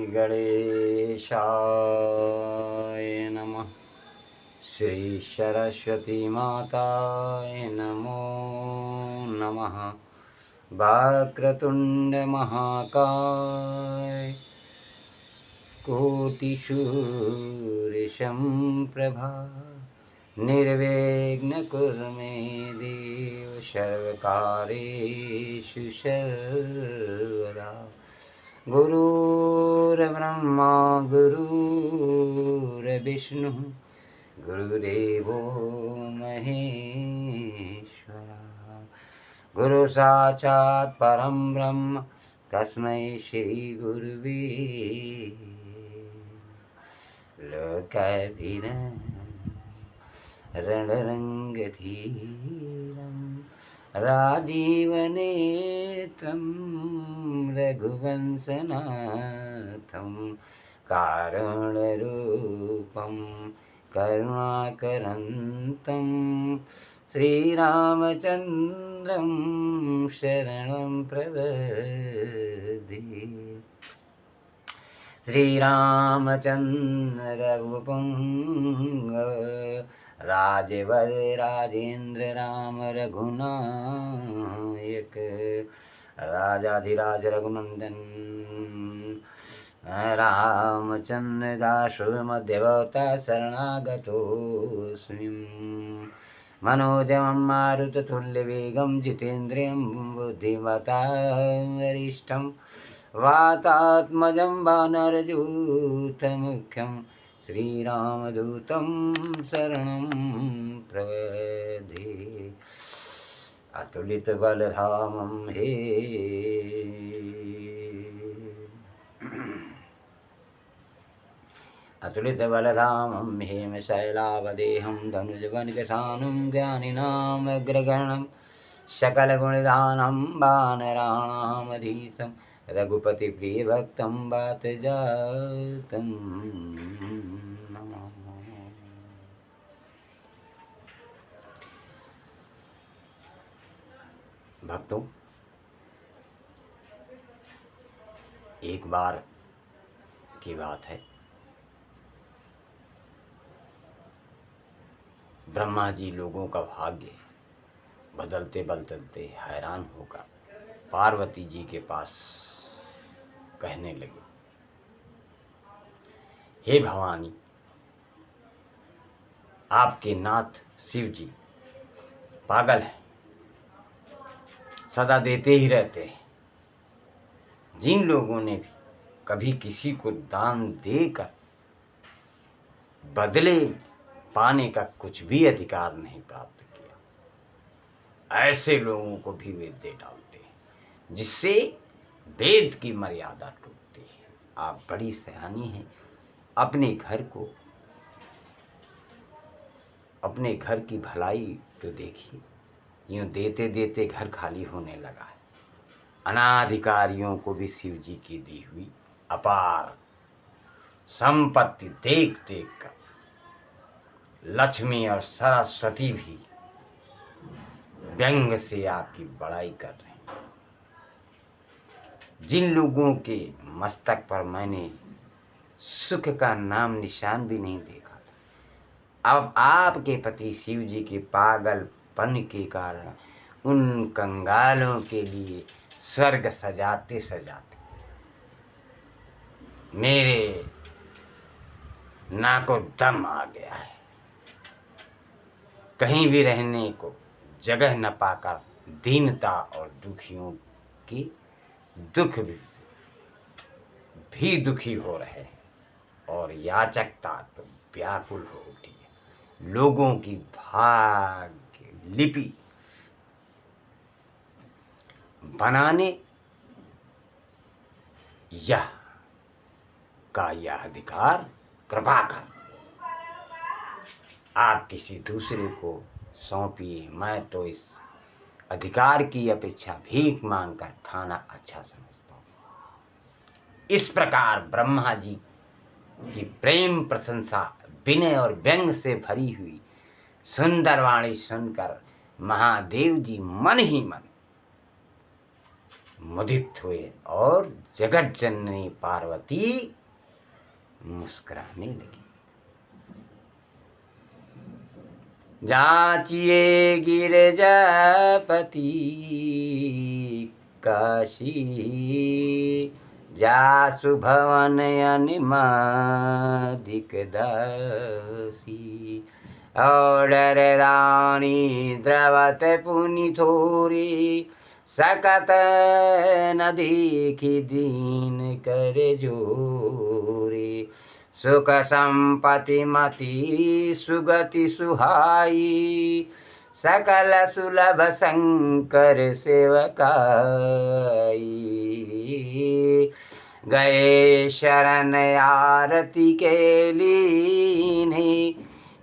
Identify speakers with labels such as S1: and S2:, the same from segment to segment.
S1: गणेशाय नमः। श्री सरस्वती माताय नमो नमः। वक्रतुंड महाकाय कोटिसूर्यसम्प्रभा निर्विघ्न कुरु मे देव सर्वकार्येषु सर्वदा। गुरुर्ब्रह्मा गुरुर्विष्णु गुरुदेवो महेश्वरा। गुरु साक्षात् परं ब्रह्म तस्मै श्री गुरुवे रणरङ्गधीरं राजीवनेत्रं रघुवंशनाथं कारुण्यरूपं करुणाकरन्तं श्रीरामचन्द्रं शरणं प्रपद्ये। श्रीरामचन्द्र रघुपुङ्गव राजवर राजेन्द्र राम रघुनायक राजाधिराज रघुनंदन रामचन्द्र दासो मध्यवता शरणागतोऽस्मि। मनोजवं मारुततुल्यवेगं जितेन्द्रियं बुद्धिमतां वरिष्ठं वातात्मजं वानरयूथमुख्यं श्रीरामदूतं शरणं प्रपद्ये। अतुलितबलधामं हे अतुलितबलधामं हेमशैलावदेहं धनुजवनकृशानुं ज्ञानिनामग्रगण्यं सकलगुणदानं वानराणामधीशं रघुपतिप्रियभक्तं वातजातं नमामि। भक्तों, एक बार की बात है, ब्रह्मा जी लोगों का भाग्य बदलते बदलते हैरान होकर पार्वती जी के पास कहने लगे, हे भवानी, आपके नाथ शिव जी पागल हैं, सदा देते ही रहते हैं। जिन लोगों ने भी कभी किसी को दान देकर बदले पाने का कुछ भी अधिकार नहीं प्राप्त किया, ऐसे लोगों को भी वे दे डालते हैं, जिससे वेद की मर्यादा टूटती है। आप बड़ी सयानी हैं, अपने घर की भलाई तो देखिए, यूँ देते देते घर खाली होने लगा है। अनाधिकारियों को भी शिव जी की दी हुई अपार संपत्ति देख देख कर लक्ष्मी और सरस्वती भी व्यंग से आपकी बड़ाई कर रहे हैं। जिन लोगों के मस्तक पर मैंने सुख का नाम निशान भी नहीं देखा था, अब आपके पति शिव जी के पागलपन के कारण उन कंगालों के लिए स्वर्ग सजाते सजाते मेरे नाको दम आ गया है। कहीं भी रहने को जगह न पाकर दीनता और दुखियों की दुख भी दुखी हो रहे हैं और याचकता तो व्याकुल हो उठी है। लोगों की भाग्य लिपि बनाने यह अधिकार कृपा कर आप किसी दूसरे को सौंपिए। मैं तो इस अधिकार की अपेक्षा भीख मांगकर खाना अच्छा समझता हूँ। इस प्रकार ब्रह्मा जी की प्रेम प्रशंसा विनय और व्यंग से भरी हुई सुंदर वाणी सुनकर महादेव जी मन ही मन मुदित हुए और जगत जननी पार्वती मुस्कुराने लगी। जाचिए गिरजापति काशी, जासु भवन अनिमादिक दासी। ऑर्डर रानी द्रवत पुनि थोरी, सकत न देखी दीन कर जोरी। सुख संपत्ति मति सुगति सुहाई, सकल सुलभ शंकर सेवकाई। गए शरण आरती के लीन्ही,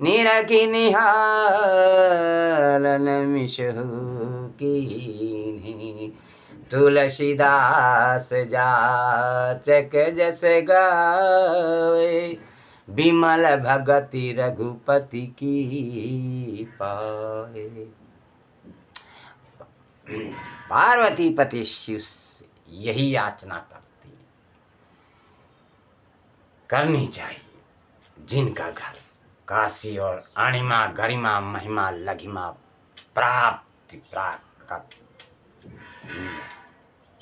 S1: निरखी निहालन मिशहु कीन्ही। तुलसीदास जाचक जस गावे, विमल भगति रघुपति की पाए। पार्वती पति शिव से यही याचना करनी चाहिए, जिनका घर काशी और अणिमा गरिमा महिमा लघिमा प्राप्ति प्राप्त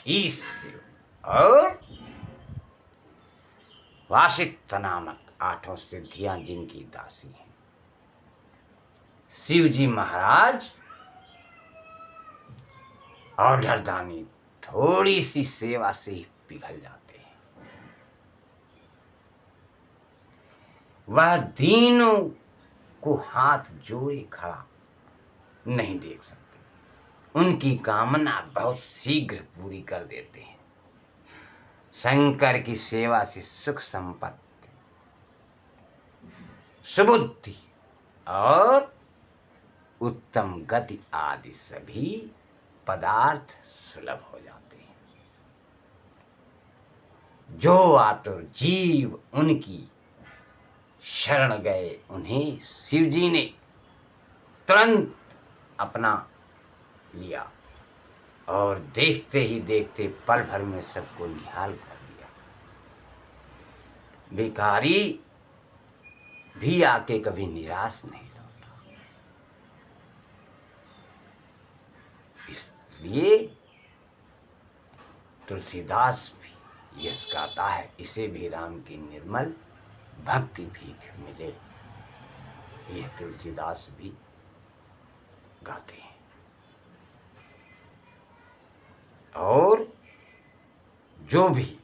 S1: ईश्वर और वासिष्ठ नामक 8 सिद्धियां जिनकी दासी हैं। शिव जी महाराज ऑर्डर दानी थोड़ी सी सेवा से ही पिघल जाते हैं। वह दीनों को हाथ जोड़े खड़ा नहीं देख सकते, उनकी कामना बहुत शीघ्र पूरी कर देते हैं। शंकर की सेवा से सुख संपत्ति, सुबुद्धि और उत्तम गति आदि सभी पदार्थ सुलभ हो जाते हैं। जो आतुर जीव उनकी शरण गए, उन्हें शिवजी ने तुरंत अपना लिया और देखते ही देखते पल भर में सबको निहाल कर दिया। भिखारी भी आके कभी निराश नहीं लौटा। इसलिए तुलसीदास भी यश गाता है, इसे भी राम की निर्मल भक्ति भीख मिले। यह तुलसीदास भी गाते हैं। और जो भी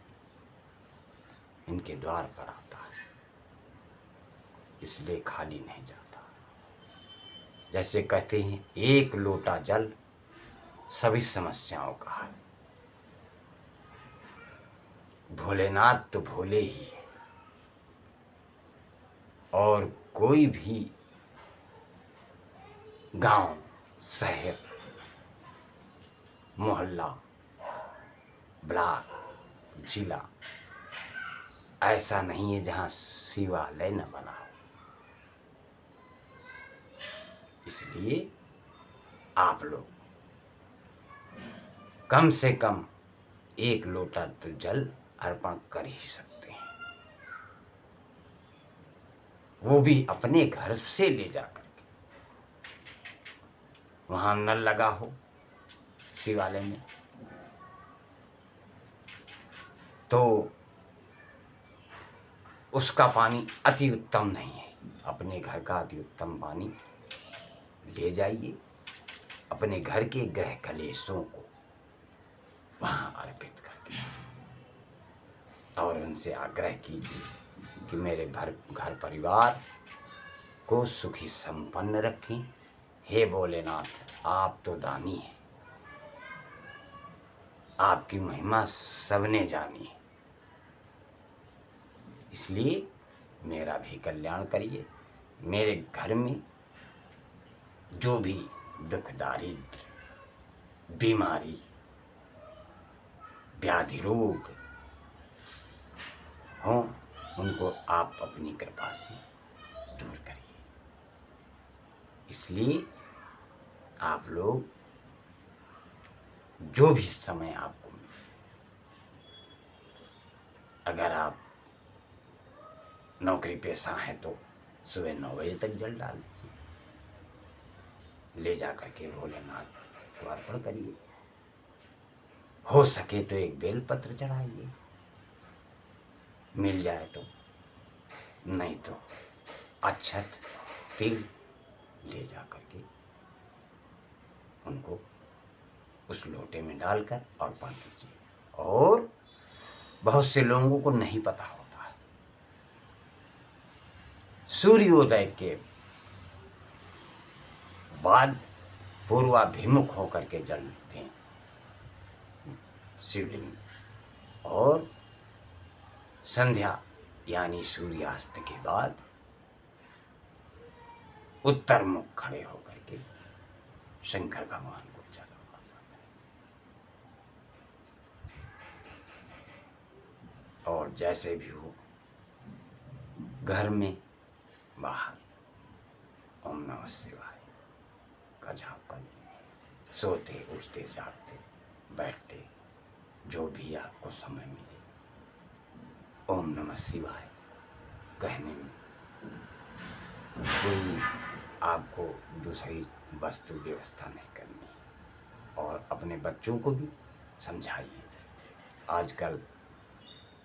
S1: इनके द्वार पर आता है, इसलिए खाली नहीं जाता। जैसे कहते हैं, एक लोटा जल सभी समस्याओं का हल। भोलेनाथ तो भोले ही है, और कोई भी गांव, शहर, मोहल्ला, ब्लॉक, जिला ऐसा नहीं है जहां शिवालय न बना हो। इसलिए आप लोग कम से कम एक लोटा तो जल अर्पण कर ही सकते हैं, वो भी अपने घर से ले जाकर के। वहां नल लगा हो शिवालय में तो उसका पानी अति उत्तम नहीं है। अपने घर का अति उत्तम पानी ले जाइए, अपने घर के ग्रह कलेशों को वहां अर्पित करके, और उनसे आग्रह कीजिए कि मेरे घर परिवार को सुखी संपन्न रखें। हे भोलेनाथ, आप तो दानी हैं, आपकी महिमा सबने जानी है, इसलिए मेरा भी कल्याण करिए। मेरे घर में जो भी दुख, दारिद्र, बीमारी, व्याधि, रोग हों, उनको आप अपनी कृपा से दूर करिए। इसलिए आप लोग जो भी समय आपको मिले, अगर आप नौकरी पेशा हैं तो सुबह 9 बजे तक जल डाल दीजिए, ले जा करके भोलेनाथ को अर्पण करिए। हो सके तो एक बेलपत्र चढ़ाइए, मिल जाए तो, नहीं तो अक्षत तिल ले जा करके उनको उस लोटे में डालकर अर्पण कीजिए। और बहुत से लोगों को नहीं पता होता है, सूर्योदय के बाद पूर्वाभिमुख होकर के जल दें शिवलिंग, और संध्या यानी सूर्यास्त के बाद उत्तर मुख खड़े होकर के शंकर भगवान को जल अर्पण करें। और जैसे भी हो, घर में बाहर ओम नमः शिवाय का जाप कर लीजिए। सोते उठते जागते बैठते जो भी आपको समय मिले ओम नमः शिवाय कहने में कोई आपको दूसरी वस्तु व्यवस्था नहीं करनी है। और अपने बच्चों को भी समझाइए। आजकल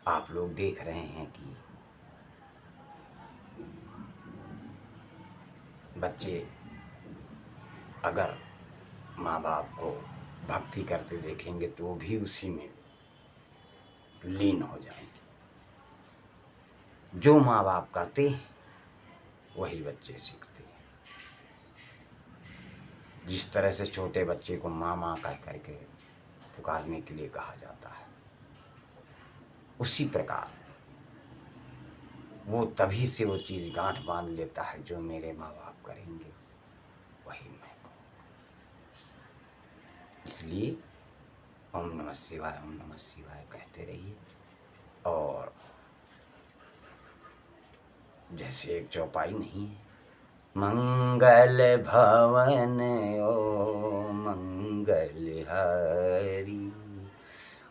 S1: आप लोग देख रहे हैं कि बच्चे अगर माँ बाप को भक्ति करते देखेंगे तो वो भी उसी में लीन हो जाएंगे। जो माँ बाप करते हैं वही बच्चे सीखते हैं। जिस तरह से छोटे बच्चे को माँ माँ कह करके पुकारने के लिए कहा जाता है, उसी प्रकार वो तभी से वो चीज़ गांठ बांध लेता है, जो मेरे माँ बाप करेंगे वही मैं करूँगा। इसलिए ओम नमः शिवाय कहते रहिए। और जैसे एक चौपाई नहीं है, मंगल भवन ओ मंगल हरि,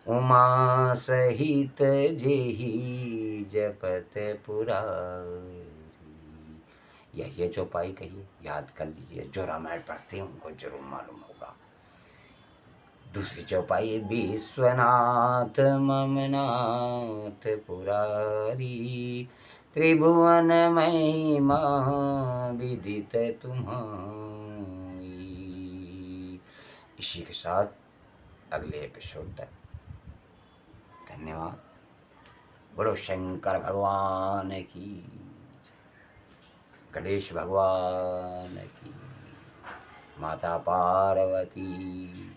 S1: उमा सहित जेहि जपत पुरारी। यही चौपाई कहिए, याद कर लीजिए। जो रामायण पढ़ते हैं उनको जरूर मालूम होगा। दूसरी चौपाई, विश्वनाथ ममनाथ पुरारी, त्रिभुवन महिमा विदित तुम्हारी। इसी के साथ अगले एपिसोड तक धन्यवाद। बोलो शंकर भगवान की, गणेश भगवान की, माता पार्वती